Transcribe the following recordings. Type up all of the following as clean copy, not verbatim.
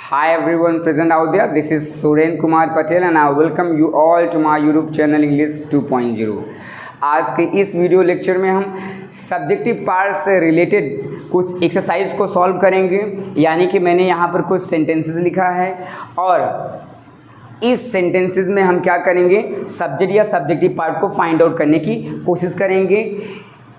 Hi everyone present out there. This is Suren Kumar Patel and I welcome you all to my YouTube channel English 2.0. आज के इस video lecture में हम subjective part से related कुछ exercise को solve करेंगे। यानी कि मैंने यहाँ पर कुछ सेंटेंसेस लिखा है और इस सेंटेंसेस में हम क्या करेंगे, सब्जेक्ट या सब्जेक्टिव पार्ट को फाइंड आउट करने की कोशिश करेंगे।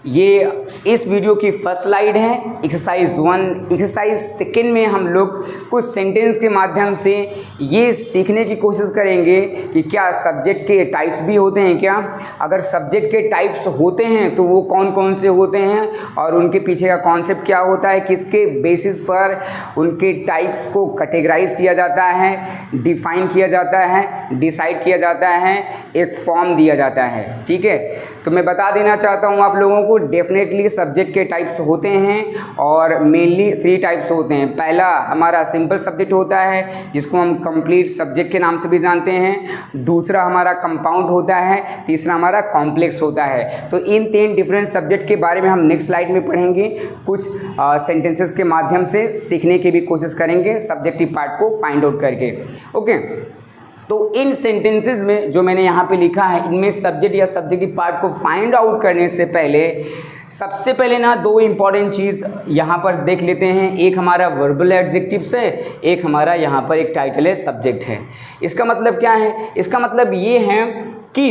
ये इस वीडियो की फर्स्ट स्लाइड है, एक्सरसाइज 1। एक्सरसाइज सेकेंड में हम लोग कुछ सेंटेंस के माध्यम से ये सीखने की कोशिश करेंगे कि क्या सब्जेक्ट के टाइप्स भी होते हैं क्या, अगर सब्जेक्ट के टाइप्स होते हैं तो वो कौन कौन से होते हैं और उनके पीछे का कॉन्सेप्ट क्या होता है, किसके बेसिस पर उनके टाइप्स को कैटेगराइज किया जाता है, डिफाइन किया जाता है, डिसाइड किया जाता है, एक फॉर्म दिया जाता है। ठीक है, तो मैं बता देना चाहता हूँ आप लोगों को, डेफिनेटली सब्जेक्ट के टाइप्स होते हैं और मेनली 3 टाइप्स होते हैं। पहला हमारा सिंपल सब्जेक्ट होता है जिसको हम कंप्लीट सब्जेक्ट के नाम से भी जानते हैं। दूसरा हमारा कंपाउंड होता है। तीसरा हमारा कॉम्प्लेक्स होता है। तो इन 3 डिफरेंट सब्जेक्ट के बारे में हम नेक्स्ट स्लाइड में पढ़ेंगे। कुछ सेंटेंसेस के माध्यम से सीखने की भी कोशिश करेंगे सब्जेक्टिव पार्ट को फाइंड आउट करके। ओके, तो इन सेंटेंसेस में जो मैंने यहाँ पे लिखा है, इनमें सब्जेक्ट या सब्जेक्टिव पार्ट को फाइंड आउट करने से पहले सबसे पहले ना 2 इम्पॉर्टेंट चीज़ यहाँ पर देख लेते हैं। एक हमारा वर्बल एडजेक्टिव्स है, एक हमारा यहाँ पर एक टाइटल है, सब्जेक्ट है। इसका मतलब क्या है? इसका मतलब ये है कि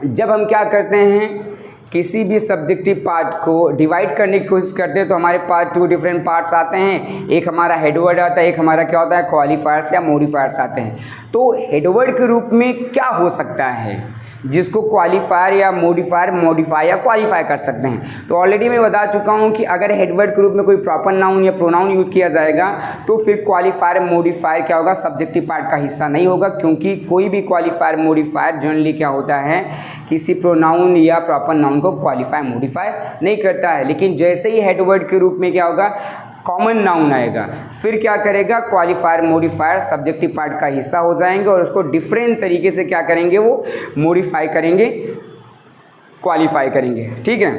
जब हम क्या करते हैं, किसी भी सब्जेक्टिव पार्ट को डिवाइड करने की कोशिश करते हैं तो हमारे पास 2 डिफरेंट पार्ट्स आते हैं। एक हमारा हेडवर्ड आता है, एक हमारा क्या होता है, क्वालिफायर्स या मॉडिफायर्स आते हैं। तो हेडवर्ड के रूप में क्या हो सकता है जिसको क्वालिफायर या मॉडिफायर मॉडिफाई या क्वालिफाई कर सकते हैं। तो ऑलरेडी मैं बता चुका हूं कि अगर हेडवर्ड के रूप में कोई प्रॉपर नाउन या प्रोनाउन यूज़ किया जाएगा तो फिर क्वालिफायर मॉडिफायर क्या होगा, सब्जेक्टिव पार्ट का हिस्सा नहीं होगा, क्योंकि कोई भी क्वालिफायर मॉडिफायर जनरली क्या होता है, किसी प्रोनाउन या प्रॉपर नाउन को क्वालिफाई मॉडिफाई नहीं करता है। लेकिन जैसे ही हेडवर्ड के रूप में क्या होगा, कॉमन नाउन आएगा, फिर क्या करेगा, क्वालिफायर मॉडिफायर सब्जेक्टिव पार्ट का हिस्सा हो जाएंगे और उसको डिफरेंट तरीके से क्या करेंगे, वो मॉडिफाई करेंगे, क्वालिफाई करेंगे। ठीक है,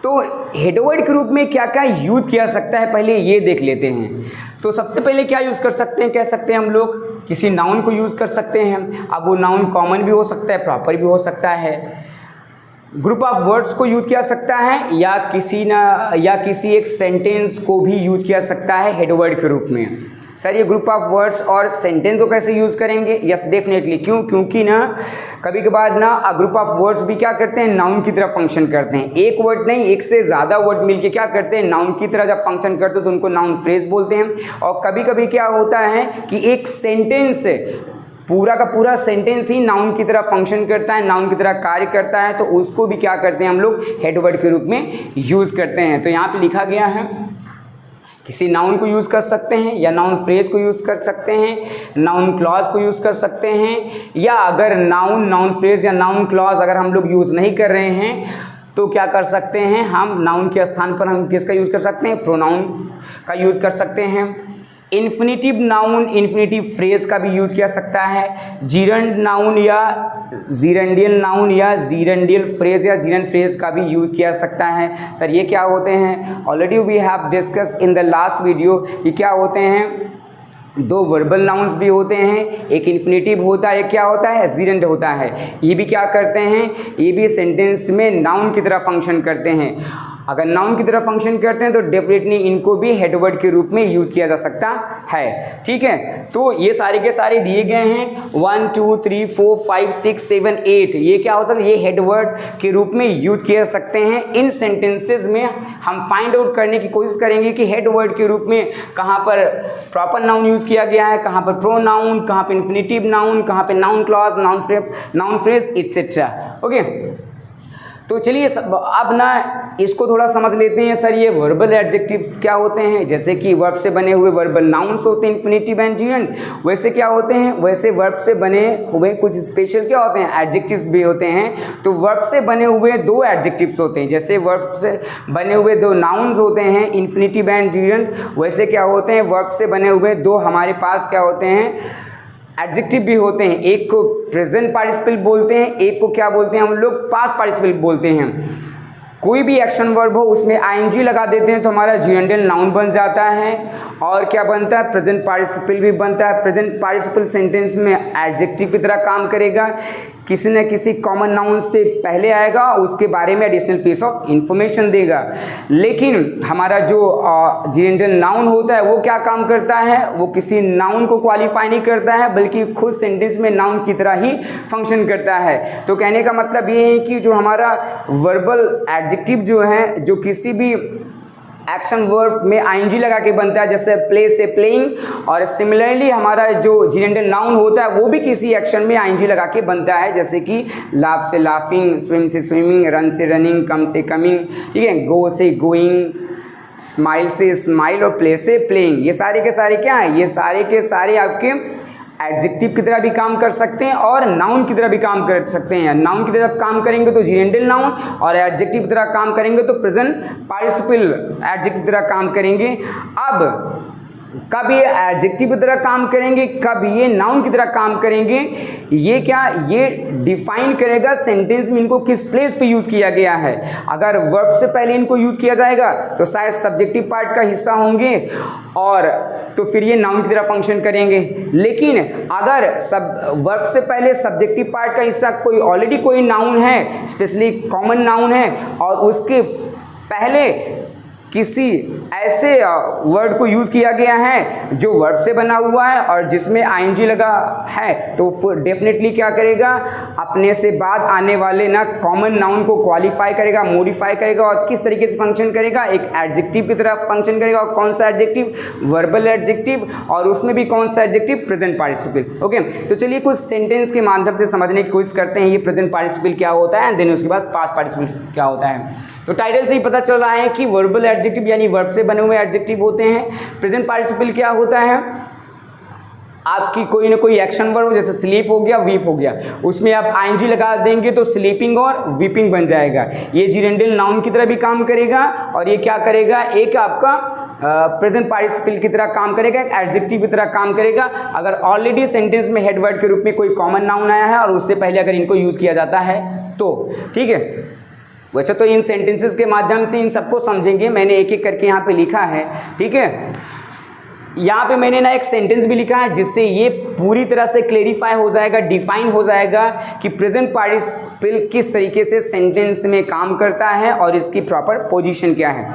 तो हेडवर्ड के रूप में क्या क्या यूज किया सकता है पहले ये देख लेते हैं। तो सबसे पहले क्या यूज़ कर सकते हैं, कह सकते हैं हम लोग किसी नाउन को यूज़ कर सकते हैं। अब वो नाउन कॉमन भी हो सकता है, प्रॉपर भी हो सकता है। ग्रुप ऑफ वर्ड्स को यूज किया सकता है या किसी एक सेंटेंस को भी यूज किया सकता है हेडवर्ड के रूप में। सर ये ग्रुप ऑफ वर्ड्स और सेंटेंस को कैसे यूज़ करेंगे? यस डेफिनेटली, क्योंकि ना कभी कभार ना ग्रुप ऑफ वर्ड्स भी क्या करते हैं, नाउन की तरह फंक्शन करते हैं। एक वर्ड नहीं, एक से ज़्यादा वर्ड मिलके क्या करते हैं, नाउन की तरह जब फंक्शन करते हैं तो उनको नाउन फ्रेज बोलते हैं। और कभी कभी क्या होता है कि एक सेंटेंस पूरा का पूरा सेंटेंस ही नाउन की तरह फंक्शन करता है, नाउन की तरह कार्य करता है, तो उसको भी क्या करते हैं हम लोग, हेडवर्ड के रूप में यूज़ करते हैं। तो यहाँ पे लिखा गया है, किसी नाउन को यूज़ कर सकते हैं या नाउन फ्रेज को यूज़ कर सकते हैं, नाउन क्लॉज को यूज़ कर सकते हैं, या अगर नाउन फ्रेज या नाउन क्लॉज अगर हम लोग यूज़ नहीं कर रहे हैं तो क्या कर सकते हैं, हम नाउन के स्थान पर हम किसका यूज़ कर सकते हैं, प्रोनाउन का यूज़ कर सकते हैं। इन्फिनिटिव नाउन, इन्फिनिटिव फ्रेज का भी यूज किया सकता है। जीरंड नाउन या जीरंडियल नाउन या जीरंडियल फ्रेज या जीरंड फ्रेज का भी यूज किया सकता है। सर ये क्या होते हैं, already we have discuss in the last video, ये क्या होते हैं, 2 वर्बल नाउन्स भी होते हैं, एक इन्फिनिटिव होता है, एक क्या होता है, जीरंड होता है। ये भी क्या करते हैं, ये भी सेंटेंस में नाउन की तरह फंक्शन करते हैं। अगर नाउन की तरह फंक्शन करते हैं तो डेफिनेटली इनको भी हेडवर्ड के रूप में यूज किया जा सकता है। ठीक है, तो ये सारे के सारे दिए गए हैं 1 2 3 4 5 6 7 8, ये क्या होता है, ये हेडवर्ड के रूप में यूज किया जा सकते हैं। इन सेंटेंसेस में हम फाइंड आउट करने की कोशिश करेंगे कि हेडवर्ड के रूप में कहाँ पर प्रॉपर नाउन यूज किया गया है, कहाँ पर प्रोनाउन, कहाँ पर इन्फिनिटिव नाउन, कहाँ पर noun clause, noun phrase etcetera. Okay, तो चलिए अब ना इसको थोड़ा समझ लेते हैं। सर ये वर्बल एडजेक्टिव्स क्या होते हैं? जैसे कि वर्ब से बने हुए वर्बल नाउन्स होते हैं इन्फिनिटिव एंड जीरंड, वैसे क्या होते हैं, वैसे वर्ब से बने हुए कुछ स्पेशल क्या होते हैं, एडजेक्टिव्स भी होते हैं। तो वर्ब से बने हुए 2 एडजेक्टिव्स होते हैं, जैसे वर्ब से बने हुए 2 नाउन्स होते हैं इन्फिनिटिव एंड जीरंड, वैसे क्या होते हैं, वर्ब से बने हुए 2 हमारे पास क्या होते हैं, एडजेक्टिव भी होते हैं। एक को प्रेजेंट पार्टिसिपल बोलते हैं, एक को क्या बोलते हैं हम लोग, पास्ट पार्टिसिपल बोलते हैं। कोई भी एक्शन वर्ब हो उसमें आईएनजी लगा देते हैं तो हमारा जीरेंडियल नाउन बन जाता है। और क्या बनता है, प्रेजेंट पार्टिसिपल भी बनता है। प्रेजेंट पार्टिसिपल सेंटेंस में एडजेक्टिव की तरह काम करेगा, किसी न किसी कॉमन नाउन से पहले आएगा, उसके बारे में एडिशनल पीस ऑफ इंफॉर्मेशन देगा। लेकिन हमारा जो जेरेंडल नाउन होता है वो क्या काम करता है, वो किसी नाउन को क्वालिफाई नहीं करता है, बल्कि खुद सेंटेंस में नाउन की तरह ही फंक्शन करता है। तो कहने का मतलब ये है कि जो हमारा वर्बल एडजेक्टिव जो है, जो किसी भी एक्शन वर्ब में आईएनजी लगा के बनता है, जैसे प्ले से प्लेइंग, और सिमिलरली हमारा जो जेरेंडल नाउन होता है वो भी किसी एक्शन में आईएनजी लगा के बनता है, जैसे कि लाफ से लाफिंग, स्विम से स्विमिंग, रन से रनिंग, कम से कमिंग, ठीक है, गो से गोइंग, स्माइल से स्माइल और प्ले से प्लेइंग। ये सारे के सारे क्या हैं, ये सारे के सारे आपके एडजेक्टिव की तरह भी काम कर सकते हैं और नाउन की तरह भी काम कर सकते हैं। नाउन की तरह काम करेंगे तो जेरेंडल नाउन, और एडजेक्टिव की तरह काम करेंगे तो प्रेजेंट पार्टिसिपल एडजेक्टिव की तरह काम करेंगे। अब कब ये एडजेक्टिव की तरह काम करेंगे, कब ये नाउन की तरह काम करेंगे, ये क्या, ये डिफाइन करेगा सेंटेंस में इनको किस प्लेस पे यूज़ किया गया है। अगर वर्ब से पहले इनको यूज़ किया जाएगा तो शायद सब्जेक्टिव पार्ट का हिस्सा होंगे, और तो फिर ये नाउन की तरह फंक्शन करेंगे। लेकिन अगर वर्ब से पहले सब्जेक्टिव पार्ट का हिस्सा कोई ऑलरेडी कोई नाउन है, स्पेशली कॉमन नाउन है, और उसके पहले किसी ऐसे वर्ड को यूज़ किया गया है जो वर्ब से बना हुआ है और जिसमें आईएनजी लगा है, तो डेफिनेटली क्या करेगा, अपने से बाद आने वाले ना कॉमन नाउन को क्वालिफाई करेगा, मॉडिफाई करेगा, और किस तरीके से फंक्शन करेगा, एक एडजेक्टिव की तरह फंक्शन करेगा। और कौन सा एडजेक्टिव, वर्बल एडजेक्टिव, और उसमें भी कौन सा एडजेक्टिव, प्रेजेंट पार्टिसिपल। ओके, तो चलिए कुछ सेंटेंस के माध्यम से समझने की कोशिश करते हैं ये प्रेजेंट पार्टिसिपल क्या होता है, देन उसके बाद पास्ट पार्टिसिपल क्या होता है। तो टाइटल से ही पता चल रहा है कि वर्बल एडजेक्टिव यानी वर्ब से बने हुए एडजेक्टिव होते हैं। प्रेजेंट पार्टिसिपल क्या होता है, आपकी कोई ना कोई एक्शन वर्ब, जैसे स्लीप हो गया, वीप हो गया, उसमें आप आईएनजी लगा देंगे तो स्लीपिंग और वीपिंग बन जाएगा। ये जेरेंडल नाउन की तरह भी काम करेगा, और ये क्या करेगा, एक आपका प्रेजेंट पार्टिसिपल की तरह काम करेगा, एक एडजेक्टिव की तरह काम करेगा। अगर ऑलरेडी सेंटेंस में हेडवर्ड के रूप में कोई कॉमन नाउन आया है और उससे पहले अगर इनको यूज़ किया जाता है तो, ठीक है। वैसे तो इन सेंटेंसेस के माध्यम से इन सबको समझेंगे, मैंने एक एक करके यहाँ पे लिखा है, ठीक है। यहाँ पे मैंने ना एक सेंटेंस भी लिखा है जिससे ये पूरी तरह से क्लेरिफाई हो जाएगा, डिफाइन हो जाएगा कि प्रेजेंट पार्टिसिपल किस तरीके से सेंटेंस में काम करता है और इसकी प्रॉपर पोजीशन क्या है।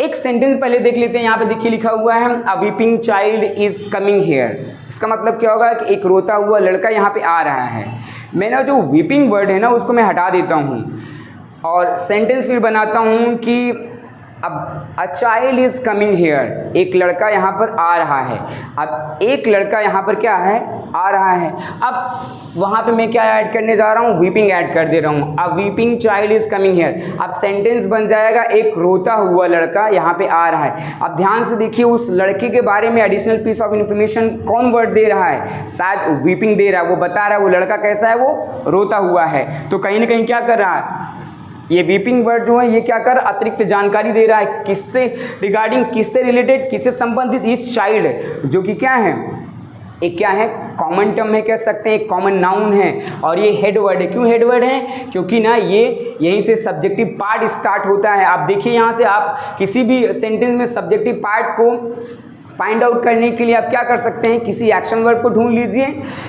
एक सेंटेंस पहले देख लेते हैं। यहाँ पे देखिए लिखा हुआ है, a weeping child is coming here. इसका मतलब क्या होगा कि एक रोता हुआ लड़का यहाँ पे आ रहा है। मैंने जो वीपिंग वर्ड है ना उसको मैं हटा देता हूँ और सेंटेंस फिर बनाता हूँ कि अब a child is coming hair, एक लड़का यहाँ पर आ रहा है। अब एक लड़का यहाँ पर क्या है, आ रहा है। अब वहाँ पे मैं क्या ऐड करने जा रहा हूँ, वीपिंग ऐड कर दे रहा हूँ। A weeping child is coming here. अब सेंटेंस बन जाएगा, एक रोता हुआ लड़का यहाँ पे आ रहा है। अब ध्यान से देखिए, उस लड़के के बारे में एडिशनल पीस ऑफ इन्फॉर्मेशन कौन वर्ड दे रहा है, शायद वीपिंग दे रहा है। वो बता रहा है वो लड़का कैसा है, वो रोता हुआ है। तो कहीं ना कहीं क्या कर रहा है, ये वीपिंग वर्ड जो है ये क्या कर अतिरिक्त जानकारी दे रहा है, किससे रिगार्डिंग, किससे रिलेटेड, किससे संबंधित, इस चाइल्ड, जो कि क्या है, एक क्या है, कॉमन टर्म है, कह सकते हैं, एक कॉमन नाउन है। और ये हेड वर्ड है। क्यों हेड वर्ड है, क्योंकि ना ये यहीं से सब्जेक्टिव पार्ट स्टार्ट होता है। आप देखिए यहाँ से आप किसी भी सेंटेंस में सब्जेक्टिव पार्ट को फाइंड आउट करने के लिए आप क्या कर सकते हैं, किसी एक्शन वर्ब को ढूंढ लीजिए,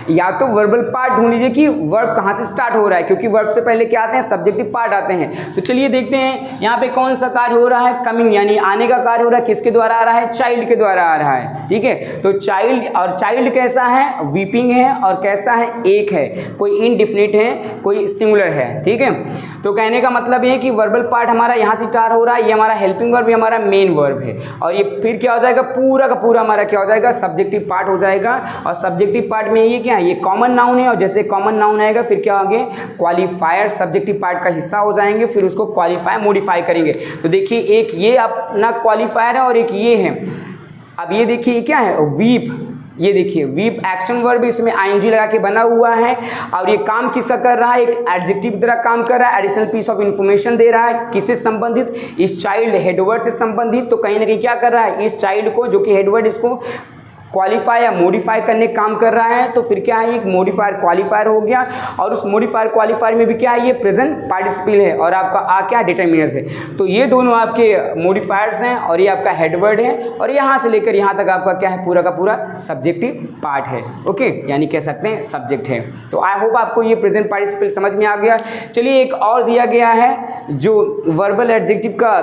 या तो वर्बल पार्ट ढूंढ लीजिए कि वर्ब कहाँ से स्टार्ट हो रहा है, क्योंकि वर्ब से पहले क्या आते हैं, सब्जेक्टिव पार्ट आते हैं। तो चलिए देखते हैं यहाँ पे कौन सा कार्य हो रहा है, कमिंग, यानी आने का कार्य हो रहा है। किसके द्वारा आ रहा है, चाइल्ड के द्वारा आ रहा है। ठीक है, तो चाइल्ड, और चाइल्ड कैसा है, वीपिंग है, और कैसा है, एक है, कोई इनडिफिनिट है, कोई सिंगुलर है। ठीक है, तो कहने का मतलब ये है कि वर्बल पार्ट हमारा यहाँ से स्टार्ट हो रहा है, ये हमारा हेल्पिंग वर्ब, ये हमारा मेन वर्ब है। और ये फिर क्या हो जाएगा, पूरा का पूरा हमारा क्या हो जाएगा, सब्जेक्टिव पार्ट हो जाएगा। और सब्जेक्टिव पार्ट में ये क्या है, ये कॉमन नाउन है, और जैसे कॉमन नाउन आएगा फिर क्या होंगे, क्वालिफायर सब्जेक्टिव पार्ट का हिस्सा हो जाएंगे, फिर उसको क्वालिफाई मॉडिफाई करेंगे। तो देखिए एक ये अपना क्वालिफायर है और एक ये है। अब ये देखिए क्या है, वीप, ये देखिए वीप एक्शन वर्ब, इसमें आईएनजी लगा के बना हुआ है। और ये काम किसका कर रहा है, एक एडजेक्टिव की तरह काम कर रहा है, एडिशनल पीस ऑफ इंफॉर्मेशन दे रहा है। किससे संबंधित, इस चाइल्ड हेडवर्ड से संबंधित। तो कहीं ना कहीं क्या कर रहा है, इस चाइल्ड को, जो कि हेडवर्ड, इसको क्वालिफाई या मॉडिफाई करने का काम कर रहा है, तो फिर क्या है, एक मॉडिफायर क्वालिफायर हो गया, और उस मॉडिफायर क्वालिफायर में भी क्या है, ये प्रेजेंट पार्टिसिपल है और आपका आ क्या डिटरमिनर्स है। तो ये दोनों आपके मॉडिफायर्स हैं और ये आपका हेडवर्ड है, और यहाँ से लेकर यहाँ तक आपका क्या है, पूरा का पूरा सब्जेक्टिव पार्ट है। ओके, यानी कह सकते हैं सब्जेक्ट है। तो आई होप आपको ये प्रेजेंट पार्टिसिपल समझ में आ गया। चलिए एक और दिया गया है जो वर्बल एडजेक्टिव का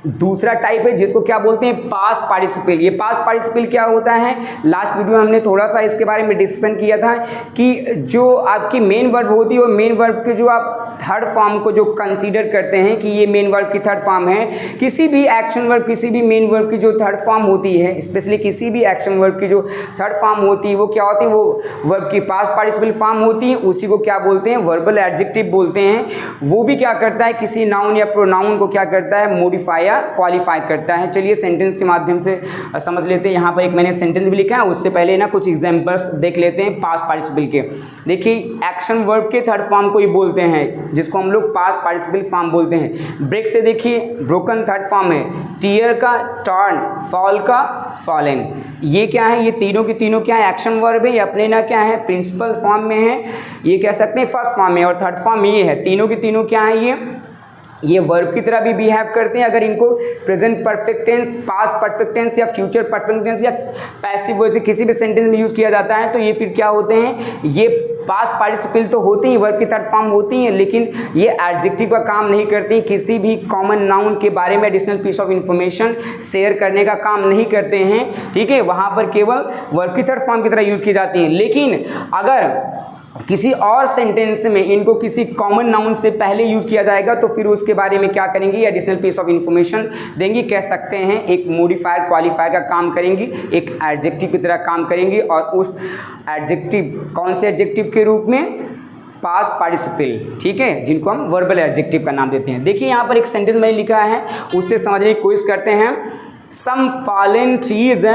दूसरा टाइप है, जिसको क्या बोलते हैं, पास्ट पार्टिसिपल। ये पास्ट पार्टिसिपल क्या होता है, लास्ट वीडियो में हमने थोड़ा सा इसके बारे में डिस्कशन किया था कि जो आपकी मेन वर्ब होती है, वो मेन वर्ब के जो आप थर्ड फॉर्म को जो कंसीडर करते हैं कि ये मेन वर्ब की थर्ड फॉर्म है, किसी भी एक्शन वर्ब, किसी भी मेन वर्ब की जो थर्ड फॉर्म होती है, स्पेशली किसी भी एक्शन वर्ब की जो थर्ड फॉर्म होती है, वो क्या होती है, वो वर्ब की पास्ट पार्टिसिपल फॉर्म होती है। उसी को क्या बोलते हैं, वर्बल एडजेक्टिव बोलते हैं। वो भी क्या करता है, किसी नाउन या प्रोनाउन को क्या करता है, मॉडिफाई या क्वालिफाई करता है। चलिए सेंटेंस के माध्यम से समझ लेते हैं। यहाँ पर एक मैंने सेंटेंस भी लिखा है, उससे पहले ना कुछ एग्जांपल्स देख लेते हैं पास्ट पार्टिसिपल के। देखिए एक्शन वर्ब के थर्ड फॉर्म को ही बोलते हैं, जिसको हम लोग पास्ट पार्टिसिपल फॉर्म बोलते हैं। ब्रेक से देखिए ब्रोकन थर्ड फॉर्म है, टीयर का टर्न, फॉल का फॉलन। ये क्या है, ये तीनों की तीनों क्या है, एक्शन वर्ब है। ये अपने ना क्या है, प्रिंसिपल फॉर्म में है, ये कह सकते हैं फर्स्ट फॉर्म में, और थर्ड फॉर्म ये है। तीनों की तीनों क्या है, ये वर्ब की तरह भी बिहेव करते हैं। अगर इनको present perfect tense, past perfect tense या फ्यूचर परफेक्ट टेंस या पैसिव वॉइस किसी भी सेंटेंस में यूज़ किया जाता है, तो ये फिर क्या होते हैं, ये पास्ट पार्टिसिपल तो होती हैं, वर्ब की थर्ड फॉर्म होती हैं, लेकिन ये एडजेक्टिव का काम नहीं करती, किसी भी कॉमन नाउन के बारे में additional piece of information share करने का काम नहीं करते हैं। ठीक है, वहाँ पर केवल वर्ब की थर्ड फॉर्म की तरह यूज़ की जाती हैं। लेकिन अगर किसी और सेंटेंस में इनको किसी कॉमन नाउन से पहले यूज़ किया जाएगा, तो फिर उसके बारे में क्या करेंगे, एडिशनल पीस ऑफ इंफॉर्मेशन देंगी, कह सकते हैं एक मॉडिफायर क्वालिफायर का काम करेंगी, एक एडजेक्टिव की तरह काम करेंगी। और उस एडजेक्टिव कौन से एडजेक्टिव के रूप में, पास्ट पार्टिसिपल। ठीक है, जिनको हम वर्बल एडजेक्टिव का नाम देते हैं। देखिए यहाँ पर एक सेंटेंस मैंने लिखा है, उससे समझने की कोशिश करते हैं। सम फॉलन ट्रीज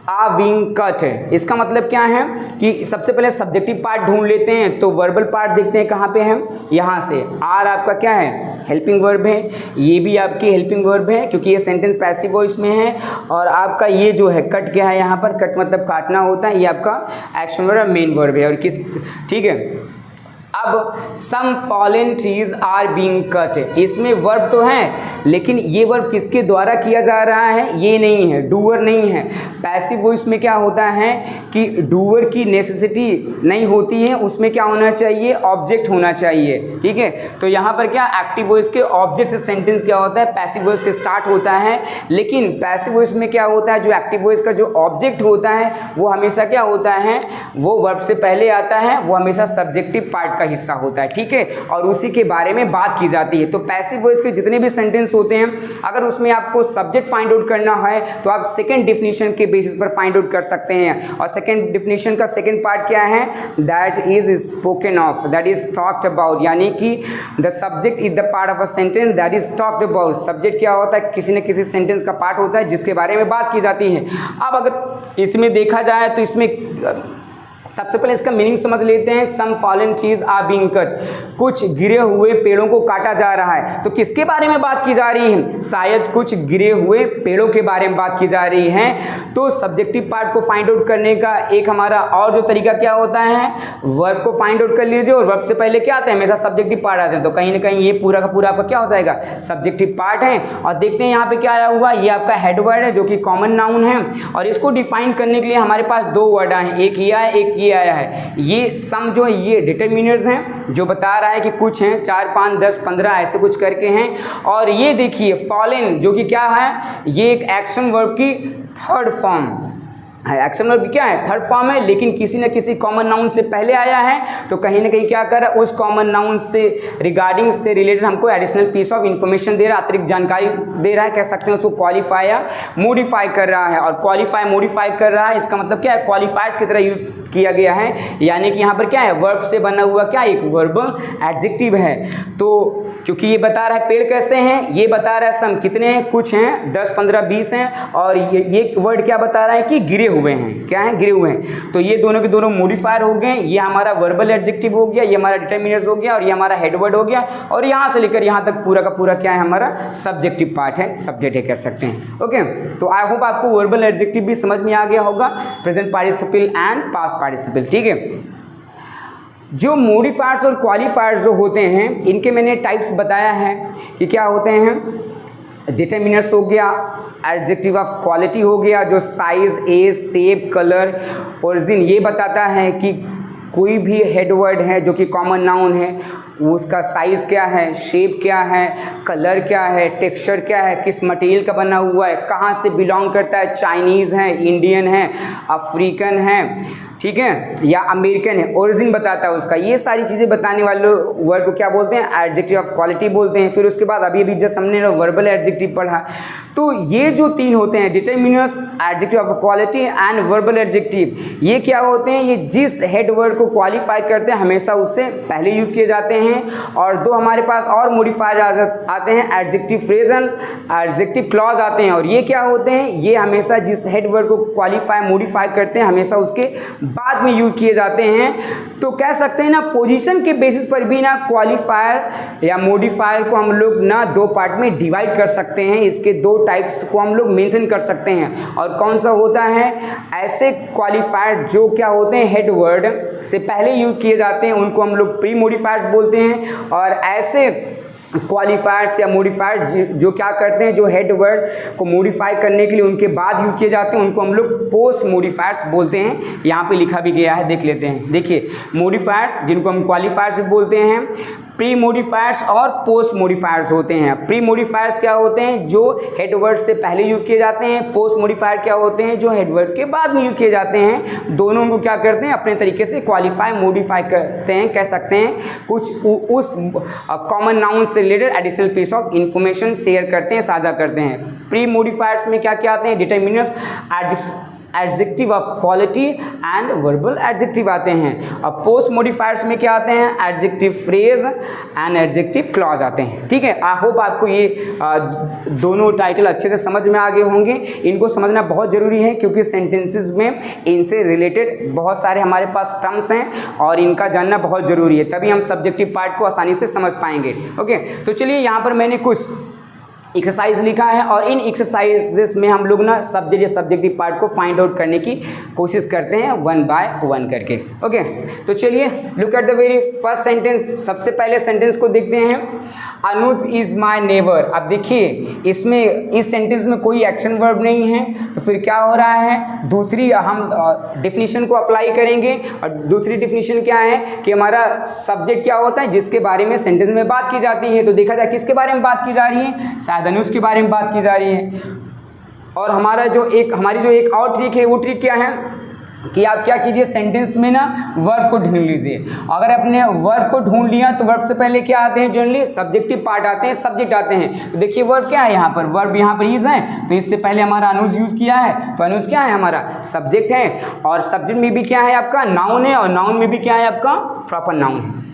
आ बीइंग कट। इसका मतलब क्या है कि सबसे पहले सब्जेक्टिव पार्ट ढूंढ लेते हैं, तो वर्बल पार्ट देखते हैं कहाँ पे है, यहाँ से। आर आपका क्या है, हेल्पिंग वर्ब है, ये भी आपकी हेल्पिंग वर्ब है क्योंकि ये सेंटेंस पैसिव वॉइस में है। और आपका ये जो है कट क्या है, यहाँ पर कट मतलब काटना होता है, ये आपका एक्शन वर्ब मेन वर्ब है। और किस, ठीक है, अब some fallen trees are being cut, इसमें वर्ब तो है, लेकिन ये वर्ब किसके द्वारा किया जा रहा है, ये नहीं है, डूअर नहीं है। पैसिव वॉइस में क्या होता है कि डूअर की नेसेसिटी नहीं होती है, उसमें क्या होना चाहिए, ऑब्जेक्ट होना चाहिए। ठीक है, तो यहाँ पर क्या, एक्टिव वॉइस के ऑब्जेक्ट से सेंटेंस क्या होता है, पैसिव वॉइस के स्टार्ट होता है। लेकिन पैसिव वॉइस में क्या होता है, जो एक्टिव वॉइस का जो ऑब्जेक्ट होता है वो हमेशा क्या होता है, वो वर्ब से पहले आता है, वो हमेशा सब्जेक्टिव पार्ट का हिस्सा होता है। ठीक है, और उसी के बारे में बात की जाती है। तो पैसिव वॉइस के जितने भी सेंटेंस होते हैं, अगर उसमें आपको सब्जेक्ट फाइंड आउट करना है, तो आप सेकंड डेफिनेशन के बेसिस पर फाइंड आउट कर सकते हैं। और सेकंड डेफिनेशन का सेकंड पार्ट क्या है, that is spoken of, that is talked about, यानी कि the subject is the part of a sentence that is talked about. Subject क्या होता है, किसी न किसी सेंटेंस का पार्ट होता है जिसके बारे में बात की जाती है। अब अगर इसमें देखा जाए तो इसमें सबसे पहले इसका मीनिंग समझ लेते हैं। Some fallen trees are being cut, कुछ गिरे हुए पेड़ों को काटा जा रहा है। तो किसके बारे में बात की जा रही है, शायद कुछ गिरे हुए पेड़ों के बारे में बात की जा रही है। तो सब्जेक्टिव पार्ट को फाइंड आउट करने का एक हमारा और जो तरीका क्या होता है, वर्ब को फाइंड आउट कर लीजिए और वर्ब से पहले क्या आता है, हमेशा सब्जेक्टिव पार्ट आते हैं। तो कहीं ना कहीं ये पूरा का पूरा आपका क्या हो जाएगा, सब्जेक्टिव पार्ट है। और देखते हैं यहाँ पे क्या आया हुआ, ये आपका हेड वर्ड है जो कि कॉमन नाउन है। और इसको डिफाइन करने के लिए हमारे पास दो वर्ड आए हैं, एक ये आया, एक ये आया है। ये सम जो है ये डिटरमिनर्स हैं, जो बता रहा है कि कुछ हैं, 4, 5, 10, 15 ऐसे कुछ करके हैं। और ये देखिए फॉलन जो कि क्या है, ये एक एक्शन वर्ब की थर्ड फॉर्म है। एक्शन वर्ब क्या है, थर्ड फॉर्म है, लेकिन किसी न किसी कॉमन नाउन से पहले आया है। तो कहीं ना कहीं क्या कर रहा है, उस कॉमन नाउन से रिगार्डिंग से रिलेटेड हमको एडिशनल पीस ऑफ इंफॉर्मेशन दे रहा है, अतिरिक्त जानकारी दे रहा है, कह सकते हैं उसको क्वालिफाई या मॉडिफाई कर रहा है। और क्वालिफाई मॉडिफाई कर रहा है, इसका मतलब क्या है, क्वालिफाइज की तरह यूज किया गया है। यानी कि यहाँ पर क्या है, वर्ब से बना हुआ क्या एक वर्बल एडजेक्टिव है। तो क्योंकि ये बता रहा है पेड़ कैसे हैं, ये बता रहा है सम कितने हैं, कुछ हैं 10 15 20 हैं, और ये वर्ड क्या बता रहा है कि गिरे हुए हैं, क्या है गिरे हुए हैं। तो ये दोनों के दोनों मॉडिफायर हो गए, ये हमारा वर्बल एडजेक्टिव हो गया, ये हमारा डिटरमिनर्स हो गया, और ये हमारा हेड वर्ड हो गया, और यहाँ से लेकर यहाँ तक पूरा का पूरा क्या है हमारा सब्जेक्टिव पार्ट है, सब्जेक्ट है कह सकते हैं। ओके, तो आई होप आपको वर्बल एडजेक्टिव भी समझ में आ गया होगा, present participle and past participle. ठीक है, जो मॉडिफायर्स और क्वालिफायर्स जो होते हैं इनके मैंने टाइप्स बताया है कि क्या होते हैं। डिटरमिनर्स हो गया, एडजेक्टिव ऑफ क्वालिटी हो गया जो size, age, shape, colour, origin ये बताता है कि कोई भी हेड वर्ड है जो कि कॉमन नाउन है उसका साइज़ क्या है, शेप क्या है, कलर क्या है, टेक्सचर क्या है, किस मटेरियल का बना हुआ है, कहाँ से बिलोंग करता है, चाइनीज़ है, इंडियन है, अफ्रीकन है, ठीक है, या अमेरिकन है, ओरिजिन बताता है उसका। ये सारी चीज़ें बताने वाले वर्ड को क्या बोलते हैं, एडजेक्टिव ऑफ क्वालिटी बोलते हैं। फिर उसके बाद अभी जस्ट हमने वर्बल एडजेक्टिव पढ़ा, तो ये जो तीन होते हैं determiners, adjective of quality and verbal adjective, ये क्या होते हैं, ये जिस हेड वर्ड को क्वालिफाई करते हैं हमेशा उससे पहले यूज़ किए जाते हैं। और दो हमारे पास और मॉडिफायर आते हैं, adjective phrase and adjective clause आते हैं, और ये क्या होते हैं, ये हमेशा जिस हेड वर्ड को क्वालिफाई मॉडिफाई करते हैं हमेशा उसके बाद में यूज़ किए जाते हैं। तो कह सकते हैं ना पोजीशन के बेसिस पर भी ना क्वालिफायर या मॉडिफायर को हम लोग ना दो पार्ट में डिवाइड कर सकते हैं, इसके दो टाइप्स को हम लोग मेंशन कर सकते हैं। और कौन सा होता है, ऐसे क्वालिफायर जो क्या होते हैं हेड वर्ड से पहले यूज़ किए जाते हैं उनको हम लोग प्री मॉडिफायर्स बोलते हैं, और ऐसे क्वालिफायर्स या मॉडिफायर जो क्या करते हैं, जो हेड वर्ड को मॉडिफाई करने के लिए उनके बाद यूज़ किए जाते हैं उनको हम लोग पोस्ट मॉडिफायर्स बोलते हैं। यहाँ पे लिखा भी गया है, देख लेते हैं। देखिए, मॉडिफायर जिनको हम क्वालिफायर्स बोलते हैं, प्री मॉडिफायर्स और पोस्ट मॉडिफायर्स होते हैं। प्री मॉडिफायर्स क्या होते हैं, जो हेड वर्ड से पहले यूज़ किए जाते हैं। पोस्ट मॉडिफायर क्या होते हैं, जो हेड वर्ड के बाद में यूज़ किए जाते हैं। दोनों को क्या करते हैं, अपने तरीके से क्वालिफाई मॉडिफाई करते हैं, कह सकते हैं। कुछ उस कॉमन नाउन से related additional piece of information share करते हैं, साझा करते हैं। प्री मॉडिफायर्स में क्या क्या आते हैं, determiners, adjective of quality and verbal adjective आते हैं। और पोस्ट मॉडिफायर्स में क्या आते हैं, adjective phrase and adjective clause आते हैं। ठीक है, आई होप आपको ये दोनों टाइटल अच्छे से समझ में आ गए होंगे। इनको समझना बहुत ज़रूरी है क्योंकि सेंटेंसेस में इनसे रिलेटेड बहुत सारे हमारे पास टर्म्स हैं और इनका जानना बहुत ज़रूरी है, तभी हम सब्जेक्टिव पार्ट को आसानी से समझ पाएंगे। ओके, तो चलिए यहाँ पर मैंने कुछ एक्सरसाइज लिखा है और इन एक्सरसाइजेस में हम लोग ना सब्जेक्ट या सब्जेक्टिव पार्ट को फाइंड आउट करने की कोशिश करते हैं 1 बाय 1 करके। ओके, तो चलिए look at the very first sentence. सबसे पहले सेंटेंस को देखते हैं, अनुज इज़ माई नेबर। अब देखिए इसमें इस सेंटेंस में कोई एक्शन वर्ब नहीं है, तो फिर क्या हो रहा है, दूसरी हम डिफिनीशन को अप्लाई करेंगे। और दूसरी डिफिनीशन क्या है कि हमारा सब्जेक्ट क्या होता है, जिसके बारे में सेंटेंस में बात की जाती है। तो देखा जाए किसके बारे में बात की जा रही है, शायद अनुज के बारे में बात की जा रही है। और हमारी जो एक और ट्रिक है, वो ट्रिक क्या है कि आप क्या कीजिए, सेंटेंस में ना वर्ब को ढूंढ लीजिए। अगर आपने वर्ब को ढूंढ लिया तो वर्ब से पहले क्या आते हैं, जनरली सब्जेक्टिव पार्ट आते हैं, सब्जेक्ट आते हैं। तो देखिए वर्ब क्या है यहाँ पर, वर्ब यहाँ पर इज है, तो इससे पहले हमारा अनुज यूज़ किया है, तो अनुज क्या है, हमारा सब्जेक्ट है। और सब्जेक्ट में भी क्या है आपका, नाउन है, और नाउन में भी क्या है आपका, प्रॉपर नाउन है।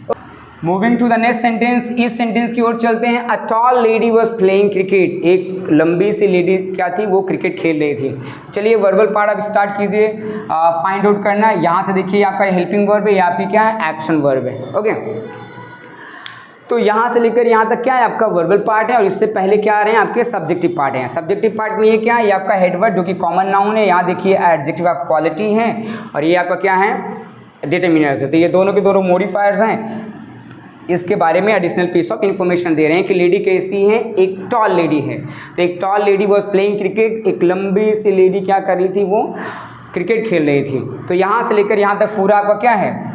Moving to the next sentence, इस सेंटेंस की ओर चलते हैं। A tall lady was playing cricket. एक लंबी सी लेडी क्या थी, वो क्रिकेट खेल रही थी। चलिए वर्बल पार्ट अब स्टार्ट कीजिए, फाइंड आउट करना। यहाँ से देखिए आपका हेल्पिंग वर्ब है, या आपकी क्या है, एक्शन वर्ब है। ओके, तो यहाँ से लेकर यहाँ तक क्या है आपका वर्बल पार्ट है, और इससे पहले क्या आ रहे हैं आपके सब्जेक्टिव पार्ट हैं। सब्जेक्टिव पार्ट में ये क्या है, ये आपका हेड वर्ड जो कि कॉमन नाउन है। यहाँ देखिए एडजेक्टिव ऑफ क्वालिटी है, और ये आपका क्या है, डिटरमिनर्स है। तो ये दोनों के दोनों मॉडिफायर्स हैं, इसके बारे में एडिशनल पीस ऑफ इन्फॉर्मेशन दे रहे हैं कि लेडी कैसी है, एक टॉल लेडी है। तो एक tall lady was playing cricket, एक लंबी सी लेडी क्या कर रही थी, वो क्रिकेट खेल रही थी। तो यहाँ से लेकर यहाँ तक पूरा आपका क्या है,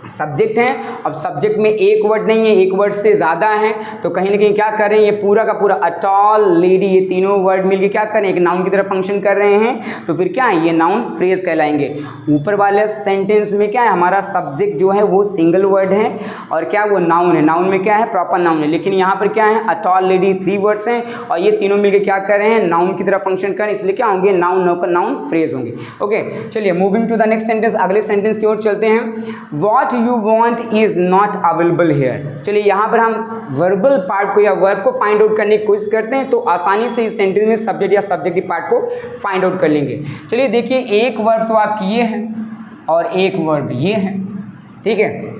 सब्जेक्ट है। अब सब्जेक्ट में एक वर्ड नहीं है, एक वर्ड से ज़्यादा है, तो कहीं ना कहीं क्या कर रहे हैं, ये पूरा का पूरा अ टॉल लेडी, ये तीनों वर्ड मिलके क्या कर रहे हैं, एक नाउन की तरह फंक्शन कर रहे हैं। तो फिर क्या है, ये नाउन फ्रेज कहलाएंगे। ऊपर वाले सेंटेंस में क्या है, हमारा सब्जेक्ट जो है वो सिंगल वर्ड है, और क्या वो नाउन है। नाउन में क्या है, प्रॉपर नाउन है। लेकिन यहाँ पर क्या है, अ टॉल लेडी 3 वर्ड्स हैं, और ये तीनों मिलकर क्या कर रहे हैं, नाउन की तरह फंक्शन कर रहे हैं, इसलिए क्या होंगे, नाउन नौकर नाउन फ्रेज होंगे। ओके, चलिए moving to the next sentence, अगले सेंटेंस की ओर चलते हैं। What you want is not available here. चलिए यहाँ पर हम वर्बल पार्ट को या वर्ब को फाइंड आउट करने की कोशिश करते हैं, तो आसानी से इस सेंटेंस में सब्जेक्ट या सब्जेक्टिव पार्ट को फाइंड आउट कर लेंगे। चलिए देखिए, एक वर्ब तो आपकी ये है और एक वर्ब ये है, ठीक है।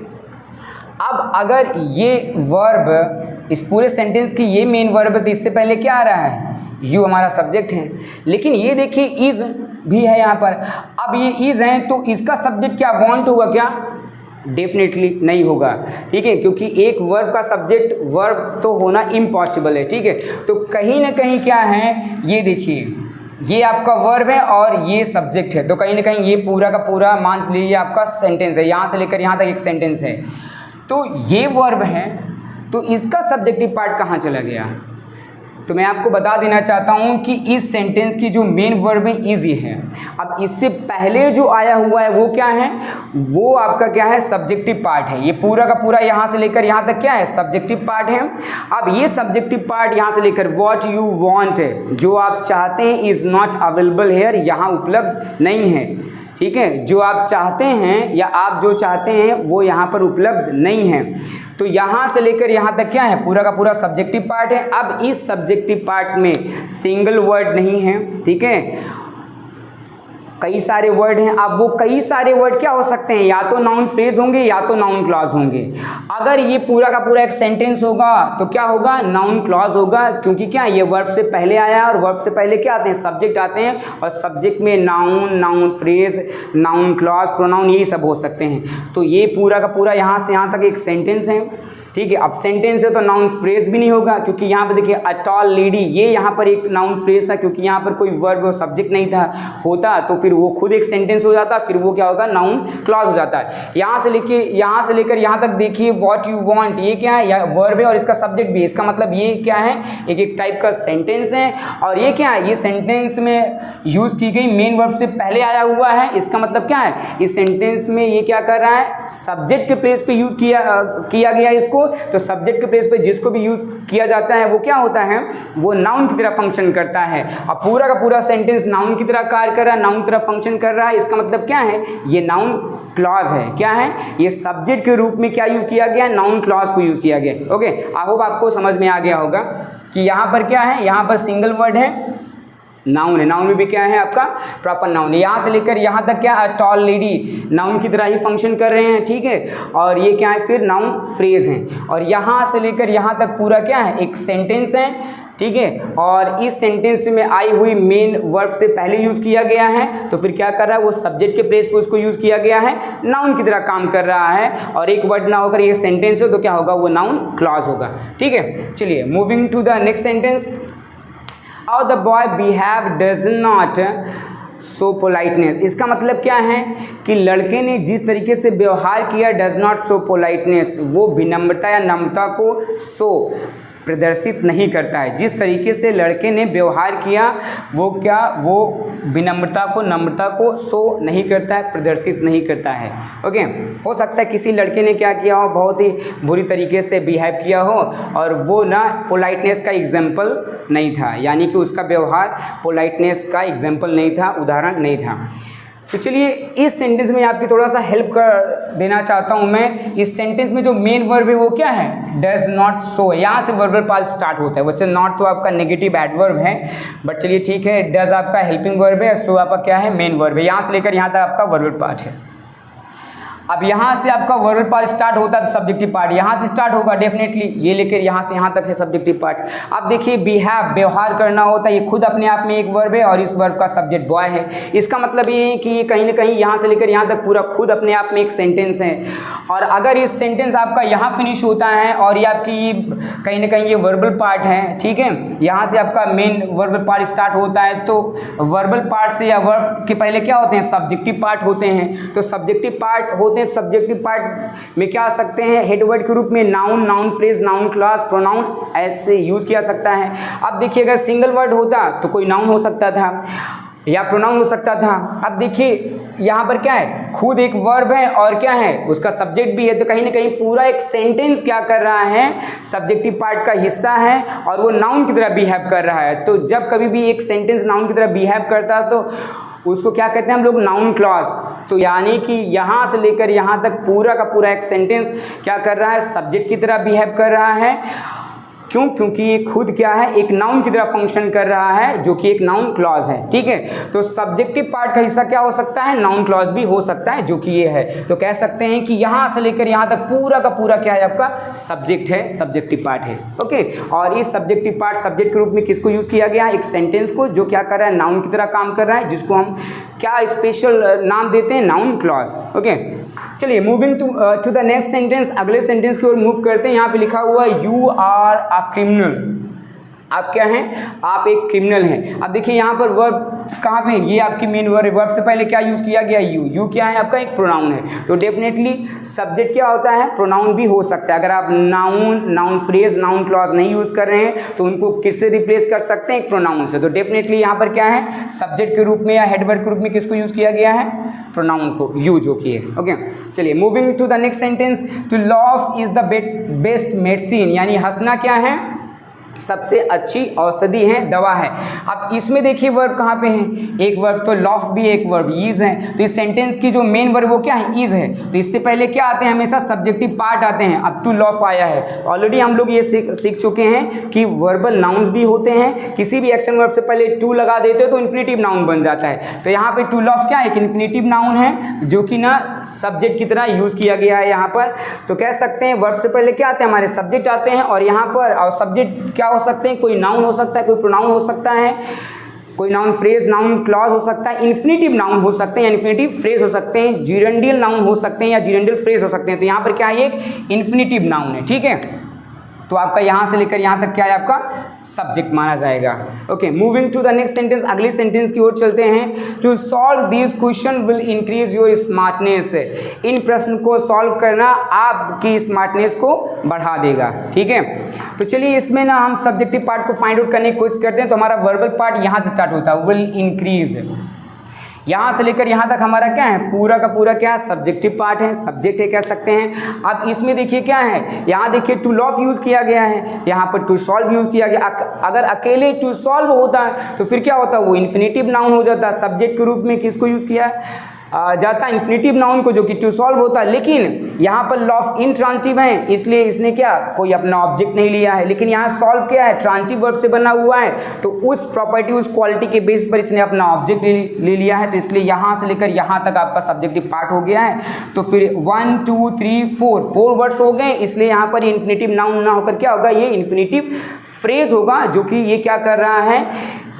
अब अगर ये वर्ब इस पूरे सेंटेंस की ये मेन वर्ब है, तो इससे पहले क्या आ रहा है, यू हमारा सब्जेक्ट है। लेकिन ये देखिए इज भी है यहाँ पर। अब ये इज है तो इसका सब्जेक्ट क्या वांट होगा क्या, डेफिनेटली नहीं होगा, ठीक है, क्योंकि एक वर्ब का सब्जेक्ट वर्ब तो होना इम्पॉसिबल है, ठीक है। तो कहीं ना कहीं क्या है, ये देखिए ये आपका वर्ब है और ये सब्जेक्ट है, तो कहीं ना कहीं ये पूरा का पूरा मान लीजिए आपका सेंटेंस है, यहाँ से लेकर यहाँ तक एक सेंटेंस है। तो ये वर्ब है तो इसका सब्जेक्टिव पार्ट कहाँ चला गया, तो मैं आपको बता देना चाहता हूँ कि इस सेंटेंस की जो मेन वर्ब है इज है। अब इससे पहले जो आया हुआ है वो क्या है, वो आपका क्या है, सब्जेक्टिव पार्ट है। ये पूरा का पूरा यहाँ से लेकर यहाँ तक क्या है, सब्जेक्टिव पार्ट है। अब ये सब्जेक्टिव पार्ट यहाँ से लेकर व्हाट यू वांट, जो आप चाहते हैं, इज़ नॉट अवेलेबल हेयर, यहाँ उपलब्ध नहीं है, ठीक है। जो आप चाहते हैं या आप जो चाहते हैं वो यहाँ पर उपलब्ध नहीं है। तो यहाँ से लेकर यहाँ तक क्या है, पूरा का पूरा सब्जेक्टिव पार्ट है। अब इस सब्जेक्टिव पार्ट में सिंगल वर्ड नहीं है, ठीक है, कई सारे वर्ड हैं। अब वो कई सारे वर्ड क्या हो सकते हैं, या तो नाउन फ्रेज होंगे या तो नाउन क्लॉज होंगे। अगर ये पूरा का पूरा एक सेंटेंस होगा तो क्या होगा, नाउन क्लॉज होगा, क्योंकि क्या ये वर्ब से पहले आया है और वर्ब से पहले क्या आते हैं, सब्जेक्ट आते हैं, और सब्जेक्ट में noun, noun phrase, noun clause, pronoun, यही सब हो सकते हैं। तो ये पूरा का पूरा यहाँ से यहाँ तक एक सेंटेंस है, ठीक है। अब सेंटेंस है तो नाउन फ्रेज भी नहीं होगा, क्योंकि यहाँ पर देखिए अ टॉल लेडी, ये यहाँ पर एक नाउन फ्रेज था, क्योंकि यहाँ पर कोई वर्ब और सब्जेक्ट नहीं था, होता तो फिर वो खुद एक सेंटेंस हो जाता, फिर वो क्या होगा, नाउन क्लॉज हो जाता है। यहाँ से लेकर यहाँ तक देखिए व्हाट यू वांट, ये क्या है, या वर्ब है और इसका सब्जेक्ट भी है। इसका मतलब ये क्या है, एक टाइप का सेंटेंस है। और ये क्या है, ये सेंटेंस में यूज की गई मेन वर्ब से पहले आया हुआ है। इसका मतलब क्या है, इस सेंटेंस में ये क्या कर रहा है, सब्जेक्ट के प्लेस पे यूज किया गया इसको। तो सब्जेक्ट के प्लेस पे जिसको भी यूज किया जाता है वो क्या होता है, वो नाउन की तरह फंक्शन करता है। अब पूरा का पूरा सेंटेंस नाउन की तरह कार्य कर रहा है, नाउन की तरह फंक्शन कर रहा है। इसका मतलब क्या है, ये नाउन क्लॉज है। क्या है, ये सब्जेक्ट के रूप में क्या यूज किया गया, नाउन क्लॉज को यूज किया गया। ओके, आई होप आपको समझ में आ गया होगा कि यहाँ पर क्या है, यहाँ पर सिंगल वर्ड है, नाउन है, नाउन में भी क्या है आपका प्रॉपर नाउन है। यहाँ से लेकर यहाँ तक क्या, अ टॉल लेडी, नाउन की तरह ही फंक्शन कर रहे हैं, ठीक है। और ये क्या है, फिर नाउन फ्रेज हैं। और यहाँ से लेकर यहाँ तक पूरा क्या है, एक सेंटेंस है, ठीक है। और इस सेंटेंस में आई हुई मेन वर्ब से पहले यूज़ किया गया है, तो फिर क्या कर रहा है, वो सब्जेक्ट के प्लेस पे उसको यूज़ किया गया है, नाउन की तरह काम कर रहा है। और एक वर्ड ना होकर ये सेंटेंस हो तो क्या होगा, वो नाउन क्लॉज होगा, ठीक है। चलिए moving to the next sentence, how the boy behave does not show politeness. इसका मतलब क्या है कि लड़के ने जिस तरीके से व्यवहार किया, डज नॉट सो पोलाइटनेस, वो विनम्रता या नम्रता को सो प्रदर्शित नहीं करता है। जिस तरीके से लड़के ने व्यवहार किया वो क्या, वो विनम्रता को, नम्रता को शो नहीं करता है, प्रदर्शित नहीं करता है। ओके, हो सकता है किसी लड़के ने क्या किया हो, बहुत ही बुरी तरीके से बिहेव किया हो और वो ना पोलाइटनेस का एग्जाम्पल नहीं था, यानी कि उसका व्यवहार पोलाइटनेस का एग्जाम्पल नहीं था, उदाहरण नहीं था। तो चलिए इस सेंटेंस में आपकी थोड़ा सा हेल्प कर देना चाहता हूँ मैं। इस सेंटेंस में जो मेन वर्ब है वो क्या है, डज नॉट सो। यहाँ से वर्बल पार्ट स्टार्ट होता है। वैसे नॉट तो आपका नेगेटिव एडवर्ब है, बट चलिए ठीक है, डज आपका हेल्पिंग वर्ब है, सो आपका क्या है, मेन वर्ब है। यहाँ से लेकर यहाँ तक आपका वर्बल पार्ट है। अब यहाँ से आपका वर्बल पार्ट स्टार्ट होता है तो सब्जेक्टिव पार्ट यहाँ से स्टार्ट होगा डेफिनेटली, ये लेकर यहाँ से यहाँ तक है सब्जेक्टिव पार्ट। अब देखिए बिहेव, व्यवहार करना होता है, ये खुद अपने आप में एक वर्ब है और इस वर्ब का सब्जेक्ट बॉय है। इसका मतलब ये है कि ये कहीं ना कहीं यहाँ से लेकर यहाँ तक पूरा खुद अपने आप में एक सेंटेंस है। और अगर इस सेंटेंस आपका यहाँ फिनिश होता है और ये आपकी कहीं ना कहीं ये वर्बल पार्ट है, ठीक है, यहाँ से आपका मेन वर्बल पार्ट स्टार्ट होता है, तो वर्बल पार्ट से या वर्ब के पहले क्या होते हैं, सब्जेक्टिव पार्ट होते हैं। तो सब्जेक्टिव पार्ट होते हैं, सब्जेक्टिव पार्ट में क्या आ सकते हैं, हेड वर्ड के रूप में noun, noun phrase, noun clause, pronoun ऐसे यूज किया सकता है। अब देखिए अगर सिंगल वर्ड होता तो कोई नाउन हो सकता था या प्रोनाउन हो सकता था। अब देखिए यहाँ पर क्या है, खुद एक वर्ब है और क्या है, उसका सब्जेक्ट भी है, तो कहीं ना कहीं पूरा एक सेंटेंस क्या कर रहा है, सब्जेक्टिव पार्ट का हिस्सा है और वो नाउन की तरह बिहेव कर रहा है। तो जब कभी भी एक सेंटेंस नाउन की तरह बिहेव करता है तो उसको क्या कहते हैं हम लोग, नाउन क्लॉज। तो यानी कि यहाँ से लेकर यहाँ तक पूरा का पूरा एक सेंटेंस क्या कर रहा है, सब्जेक्ट की तरह बिहेव कर रहा है। क्यों? क्योंकि ये खुद क्या है, एक नाउन की तरह फंक्शन कर रहा है, जो कि एक नाउन क्लॉज है। ठीक है, तो सब्जेक्टिव पार्ट का हिस्सा क्या हो सकता है, नाउन क्लॉज भी हो सकता है, जो कि ये है। तो कह सकते हैं कि यहाँ से लेकर यहाँ तक पूरा का पूरा क्या है, आपका सब्जेक्ट है, सब्जेक्टिव पार्ट है। ओके, और इस सब्जेक्टिव पार्ट सब्जेक्ट के रूप में किसको यूज किया गया है, एक सेंटेंस को, जो क्या कर रहा है, नाउन की तरह काम कर रहा है, जिसको हम क्या स्पेशल नाम देते हैं, नाउन क्लॉज। ओके, चलिए moving to the next sentence, अगले सेंटेंस की ओर मूव करते हैं। यहाँ पे लिखा हुआ है यू आर अ क्रिमिनल। आप क्या हैं, आप एक क्रिमिनल हैं। अब देखिए यहाँ पर वर्ब कहाँ पे है, ये आपकी मेन वर्ब है। वर्ब से पहले क्या यूज़ किया गया, यू। यू क्या है, आपका एक प्रोनाउन है। तो डेफिनेटली सब्जेक्ट क्या होता है, प्रोनाउन भी हो सकता है। अगर आप noun, noun phrase, noun clause नहीं यूज़ कर रहे हैं तो उनको किससे रिप्लेस कर सकते हैं, एक प्रोनाउन से। तो डेफिनेटली यहाँ पर क्या है, सब्जेक्ट के रूप में या हेडवर्ड के रूप में किसको यूज़ किया गया है, प्रोनाउन को, यू, जो कि है। ओके, चलिए moving to the next sentence, to laugh is the best medicine, यानी हंसना क्या है, सबसे अच्छी औषधि है, दवा है। अब इसमें देखिए वर्ब कहाँ पे है, एक वर्ब तो लॉफ भी, एक वर्ब इज है। तो इस सेंटेंस की जो मेन वर्ब वो क्या है, इज है। तो इससे पहले क्या आते हैं, हमेशा सब्जेक्टिव पार्ट आते हैं। अब टू लॉफ आया है, ऑलरेडी हम लोग ये सीख चुके हैं कि वर्बल नाउन्स भी होते हैं, किसी भी एक्शन वर्ब से पहले टू लगा देते हो तो इन्फिनिटिव नाउन बन जाता है। तो यहाँ पे टू लॉफ क्या है, एक इन्फिनिटिव नाउन है, जो कि ना सब्जेक्ट की तरह यूज किया गया है यहाँ पर। तो कह सकते हैं वर्ब से पहले क्या आते हैं, हमारे सब्जेक्ट आते हैं, और यहाँ पर और सब्जेक्ट क्या हो सकते हैं, कोई नाउन हो सकता है, कोई प्रोनाउन हो सकता है, कोई नाउन फ्रेज, नाउन क्लॉज हो सकता है, इन्फिनिटिव नाउन हो सकते हैं, इन्फिनिटिव फ्रेज हो सकते हैं, जिरेंडियल नाउन हो सकते हैं या जिरेंडियल फ्रेज हो सकते हैं। तो यहाँ पर क्या है, एक इन्फिनिटिव नाउन है। ठीक है, तो आपका यहाँ से लेकर यहाँ तक क्या है, आपका सब्जेक्ट माना जाएगा। Okay, moving to the next sentence, अगले सेंटेंस की ओर चलते हैं। To solve this question will increase your smartness, इन प्रश्न को सॉल्व करना आपकी स्मार्टनेस को बढ़ा देगा। ठीक है, तो चलिए इसमें ना हम सब्जेक्टिव पार्ट को फाइंड आउट करने की कोशिश करते हैं। तो हमारा वर्बल पार्ट यहाँ से स्टार्ट होता है, विल इंक्रीज। यहाँ से लेकर यहाँ तक हमारा क्या है, पूरा का पूरा क्या है, सब्जेक्टिव पार्ट है, सब्जेक्ट है कह सकते हैं। अब इसमें देखिए क्या है, यहाँ देखिए टू लॉफ यूज़ किया गया है, यहाँ पर टू सॉल्व यूज़ किया गया। अगर अकेले टू सॉल्व होता है तो फिर क्या होता है, वो इन्फिनिटिव नाउन हो जाता है। सब्जेक्ट के रूप में किसको यूज़ किया जाता है, इन्फिनिटिव नाउन को, जो कि टू सॉल्व होता है। लेकिन यहाँ पर लॉफ इंट्रांजिटिव है, इसलिए इसने क्या, कोई अपना ऑब्जेक्ट नहीं लिया है। लेकिन यहाँ सॉल्व क्या है, ट्रांजिटिव वर्ब से बना हुआ है, तो उस प्रॉपर्टी, उस क्वालिटी के बेस पर इसने अपना ऑब्जेक्ट ले लिया है। तो इसलिए यहाँ से लेकर यहाँ तक आपका सब्जेक्टिव पार्ट हो गया है। तो फिर 1 2 3 4 वर्ड्स हो गए, इसलिए यहाँ पर इन्फिनिटिव नाउन ना होकर क्या होगा, ये इन्फिनिटिव फ्रेज होगा, जो कि ये क्या कर रहा है,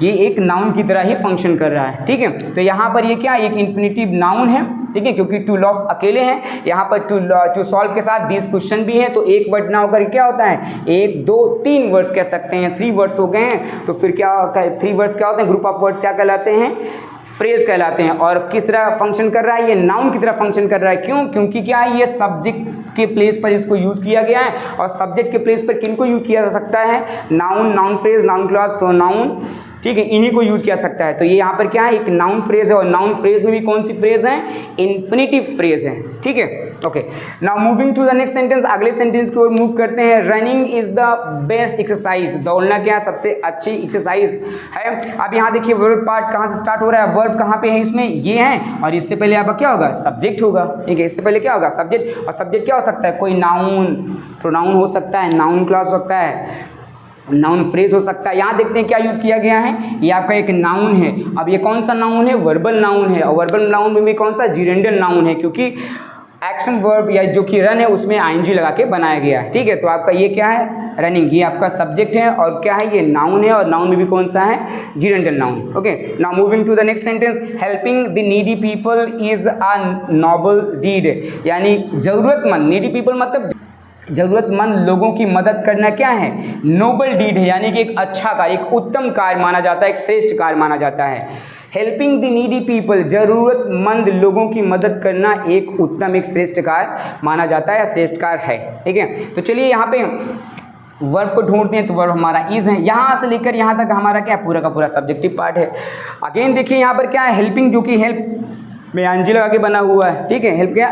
ये एक नाउन की तरह ही फंक्शन कर रहा है। ठीक है, तो यहाँ पर ये क्या, एक इन्फिनिटिव नाउन है। ठीक है, क्योंकि टू लॉफ अकेले हैं, यहाँ पर टू सॉल्व के साथ 20 क्वेश्चन भी हैं, तो एक वर्ड ना होकर क्या होता है, 1 2 3 वर्ड्स कह सकते हैं, 3 वर्ड्स हो गए हैं। तो फिर क्या, 3 वर्ड्स क्या होते हैं, ग्रुप ऑफ वर्ड्स क्या कहलाते हैं, फ्रेज कहलाते हैं। और किस तरह फंक्शन कर रहा है, ये नाउन की तरह फंक्शन कर रहा है। क्यों? क्योंकि क्या है, ये सब्जेक्ट के प्लेस पर इसको यूज़ किया गया है, और सब्जेक्ट के प्लेस पर किनको यूज़ किया जा सकता है, noun, noun phrase, noun clause, pronoun. ठीक है, इन्हीं को यूज़ किया सकता है। तो ये यहाँ पर क्या है, एक नाउन फ्रेज है, और नाउन फ्रेज में भी कौन सी फ्रेज है, इन्फिनिटिव फ्रेज है। ठीक है, okay, now moving to the next sentence, अगले सेंटेंस की ओर मूव करते हैं। Running is the best exercise, दौड़ना क्या सबसे अच्छी एक्सरसाइज है। अब यहाँ देखिए वर्ब पार्ट कहाँ से स्टार्ट हो रहा है, वर्ब कहाँ पे है, इसमें ये है, और इससे पहले आपका क्या होगा, सब्जेक्ट होगा। ठीक है, इससे पहले क्या होगा, सब्जेक्ट, और सब्जेक्ट क्या हो सकता है, कोई नाउन, प्रोनाउन हो सकता है, नाउन क्लॉज हो सकता है, नाउन फ्रेज हो सकता है। यहाँ देखते हैं क्या यूज़ किया गया है, ये आपका एक नाउन है। अब ये कौन सा नाउन है, वर्बल नाउन है, और वर्बल नाउन में भी कौन सा, जिरेंडियल नाउन है, क्योंकि एक्शन वर्ब या जो कि रन है उसमें आईएनजी लगा के बनाया गया है। ठीक है, तो आपका ये क्या है, रनिंग, ये आपका सब्जेक्ट है, और क्या है, ये नाउन है, और नाउन में भी कौन सा है, gerundial noun. Okay, now moving to the next sentence. Helping the needy people is a noble deed, यानी ज़रूरतमंद, नीडी पीपल मतलब ज़रूरतमंद लोगों की मदद करना क्या है, नोबल डीड है, यानी कि एक अच्छा कार्य, एक उत्तम कार्य माना जाता है, एक श्रेष्ठ कार्य माना जाता है। हेल्पिंग द नीडी पीपल, ज़रूरतमंद लोगों की मदद करना एक उत्तम, एक श्रेष्ठ कार्य माना जाता है, या श्रेष्ठ कार्य है। ठीक है, तो चलिए यहाँ पे वर्ब को ढूंढते हैं। तो वर्ब हमारा इज है, यहाँ से लेकर यहाँ तक हमारा क्या, पूरा का पूरा सब्जेक्टिव पार्ट है। अगेन देखिए यहाँ पर क्या है, हेल्पिंग, जो कि हेल्प में आईएनजी लगा के बना हुआ है। ठीक है, हेल्प क्या,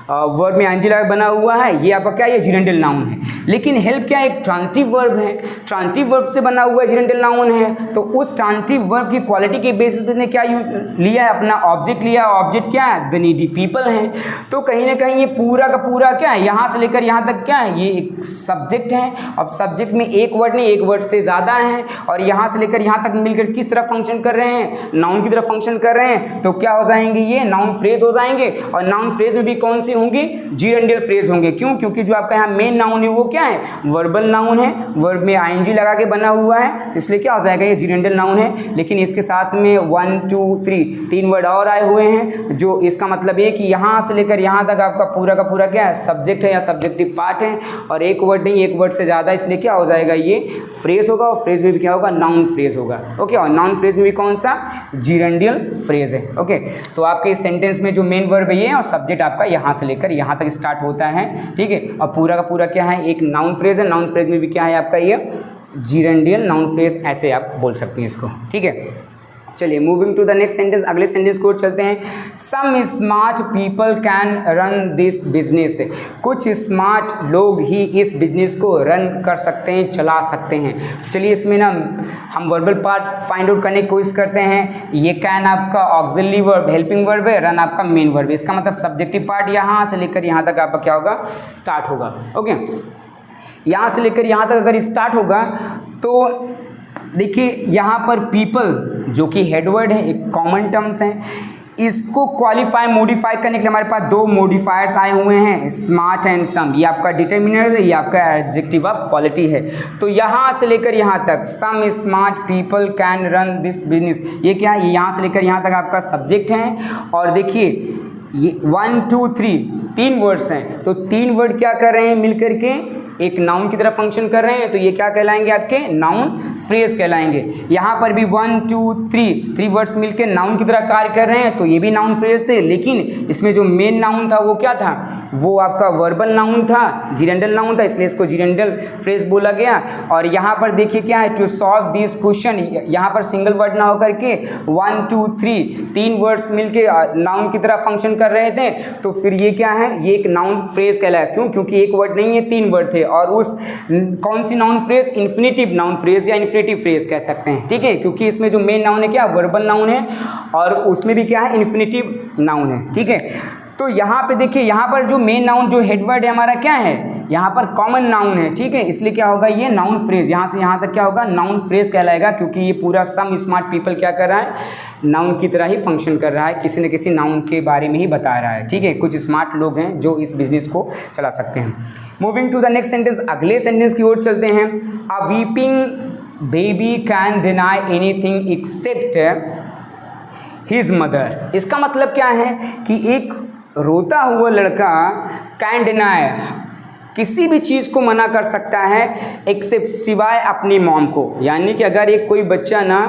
वर्ब में आईएनजी लगा बना हुआ है, ये आपका क्या है, ये जिरेंडल नाउन है। लेकिन हेल्प क्या है, एक ट्रांजिटिव वर्ब है, ट्रांजिटिव वर्ब से बना हुआ जिरेंडल नाउन है। तो उस ट्रांजिटिव वर्ब की क्वालिटी के बेसिस पे क्या यूज लिया है, अपना ऑब्जेक्ट लिया। ऑब्जेक्ट क्या है, द नीडी पीपल है। तो कहीं ना कहीं ये पूरा का पूरा क्या है, यहाँ से लेकर यहाँ तक क्या है, ये एक सब्जेक्ट है। अब सब्जेक्ट में एक वर्ड नहीं, एक वर्ड से ज़्यादा है, और यहाँ से लेकर यहाँ तक मिलकर किस तरह फंक्शन कर रहे हैं, नाउन की तरफ फंक्शन कर रहे हैं। तो क्या हो जाएंगे, ये नाउन फ्रेज हो जाएंगे। और नाउन फ्रेज में भी कौन सी होंगी, जिरेंडल फ्रेज होंगे। क्यों, क्योंकि जो आपका यहाँ मेन नाउन है वो क्या है, वर्बल नाउन है, वर्ब में आईएनजी लगा के बना हुआ है, इसलिए क्या हो जाएगा, ये जिरेंडल नाउन है। लेकिन इसके साथ में 1 2 3 3 वर्ड और आए हुए हैं, जो इसका मतलब ये कि यहाँ से लेकर यहाँ तक आपका पूरा का पूरा क्या है, सब्जेक्ट है या सब्जेक्टिव पार्ट है। और एक वर्ड नहीं, एक वर्ड से ज़्यादा, इसलिए क्या हो जाएगा, ये फ्रेज होगा। और फ्रेज में भी क्या होगा, नाउन फ्रेज होगा। ओके, और नाउन फ्रेज में भी कौन सा, जिरेंडियल फ्रेज है। ओके, तो आपके इस सेंटेंस में जो मेन वर्ब है ये, और सब्जेक्ट आपका यहाँ से लेकर यहाँ तक स्टार्ट होता है, ठीक है। और पूरा का पूरा क्या है, एक नाउन फ्रेज है। नाउन फ्रेज में भी क्या है आपका, ये जिरेंडियल नाउन फ्रेज, ऐसे आप बोल सकते हैं इसको, ठीक है। चलिए moving to the next sentence, अगले सेंटेंस को चलते हैं। Some smart people can run this business. कुछ स्मार्ट लोग ही इस बिजनेस को रन कर सकते हैं, चला सकते हैं। चलिए इसमें ना हम वर्बल पार्ट फाइंड आउट करने की कोशिश करते हैं। ये कैन आपका ऑक्सिलरी वर्ब, हेल्पिंग वर्ब है, रन आपका मेन वर्ब है। इसका मतलब सब्जेक्टिव पार्ट यहाँ से लेकर यहाँ तक आपका क्या होगा, स्टार्ट होगा। ओके, यहाँ से लेकर यहाँ तक अगर स्टार्ट होगा तो देखिए यहाँ पर पीपल जो कि हेडवर्ड है, एक कॉमन टर्म्स हैं, इसको क्वालिफाई मॉडिफाई करने के लिए हमारे पास दो मॉडिफायर्स आए हुए हैं, स्मार्ट एंड सम। ये आपका डिटर्मिनर है, ये आपका एडजेक्टिव ऑफ क्वालिटी है। तो यहाँ से लेकर यहाँ तक some smart people can run this business, ये क्या है, यहाँ से लेकर यहाँ तक आपका सब्जेक्ट है। और देखिए ये 1 2 3 3 वर्ड्स हैं, तो 3 वर्ड क्या कर रहे हैं, मिलकर के एक नाउन की तरह फंक्शन कर रहे हैं। तो ये क्या कहलाएंगे, आपके नाउन फ्रेज कहलाएंगे। यहाँ पर भी 1 2 3 वर्ड्स मिलकर नाउन की तरह कार्य कर रहे हैं, तो ये भी नाउन फ्रेज थे। लेकिन इसमें जो मेन नाउन था वो क्या था, वो आपका वर्बल नाउन था, जिरेंडल नाउन था, इसलिए इसको जिरेंडल फ्रेज बोला गया। और यहाँ पर देखिए क्या है, टू सॉल्व दिस क्वेश्चन, यहाँ पर सिंगल वर्ड ना होकर के 1 2 3 वर्ड्स मिलके नाउन की तरह फंक्शन कर रहे थे। तो फिर ये क्या है, ये एक नाउन फ्रेज कहलाया। क्यों, क्योंकि एक वर्ड नहीं है, 3 वर्ड थे। और उस कौन सी noun phrase, infinitive noun phrase या इन्फिनिटिव फ्रेज कह सकते हैं, ठीक है। क्योंकि इसमें जो मेन नाउन है क्या, वर्बल नाउन है, और उसमें भी क्या है, इन्फिनिटिव नाउन है, ठीक है। तो यहाँ पे देखिए, यहाँ पर जो मेन नाउन जो हेडवर्ड है हमारा क्या है, यहाँ पर कॉमन नाउन है, ठीक है। इसलिए क्या होगा, ये नाउन फ्रेज, यहाँ से यहाँ तक क्या होगा, नाउन फ्रेज कहलाएगा। क्योंकि ये पूरा सम स्मार्ट पीपल क्या कर रहा है, नाउन की तरह ही फंक्शन कर रहा है, किसी न किसी नाउन के बारे में ही बता रहा है, ठीक है। कुछ स्मार्ट लोग हैं जो इस बिजनेस को चला सकते हैं। Moving to the next sentence, अगले सेंटेंस की ओर चलते हैं। A weeping baby can deny anything except his mother. इसका मतलब क्या है कि एक रोता हुआ लड़का कैन डिनाई, किसी भी चीज़ को मना कर सकता है, एक्सेप्ट सिवाय अपनी मॉम को। यानी कि अगर एक कोई बच्चा ना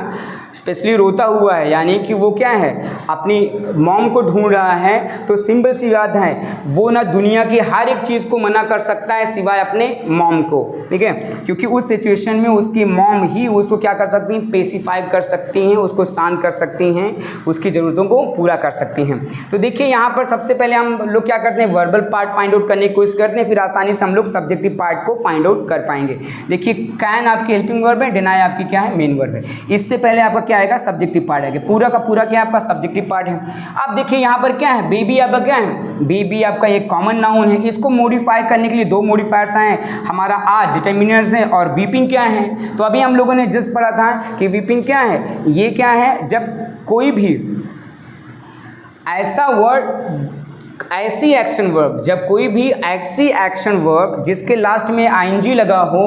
स्पेशली रोता हुआ है, यानी कि वो क्या है, अपनी मॉम को ढूंढ रहा है, तो सिंपल सी बात है, वो ना दुनिया की हर एक चीज़ को मना कर सकता है सिवाय अपने मॉम को, ठीक है। क्योंकि उस सिचुएशन में उसकी मॉम ही उसको क्या कर सकती हैं, पेसिफाई कर सकती हैं, उसको शांत कर सकती हैं, उसकी ज़रूरतों को पूरा कर सकती हैं। तो देखिए यहाँ पर सबसे पहले हम लोग क्या करते हैं, वर्बल पार्ट फाइंड आउट करने की कोशिश करते हैं, फिर आसानी से हम लोग सब्जेक्टिव पार्ट को फाइंड आउट कर पाएंगे। देखिए कैन आपकी हेल्पिंग वर्ब है, डिनाई आपकी क्या है, मेन वर्ब है। इससे पहले आपका क्या आएगा, सब्जेक्टिव पार्ट आएगा। पूरा का पूरा क्या आपका सब्जेक्टिव पार्ट है। अब देखिए यहाँ पर क्या है, बेबी आपका क्या है, बेबी आपका एक कॉमन नाउन है। इसको मॉडिफाई करने के लिए दो मॉडिफायर्स हैं, हमारा आर डिटर्मिनर्स है, और वीपिंग क्या है। तो अभी हम लोगों ने जस्ट पढ़ा था कि वीपिंग क्या है, ये क्या है, जब कोई भी ऐसा वर्ड, ऐसी एक्शन वर्ब, जब कोई भी ऐसी एक्शन वर्ब जिसके लास्ट में आईएनजी लगा हो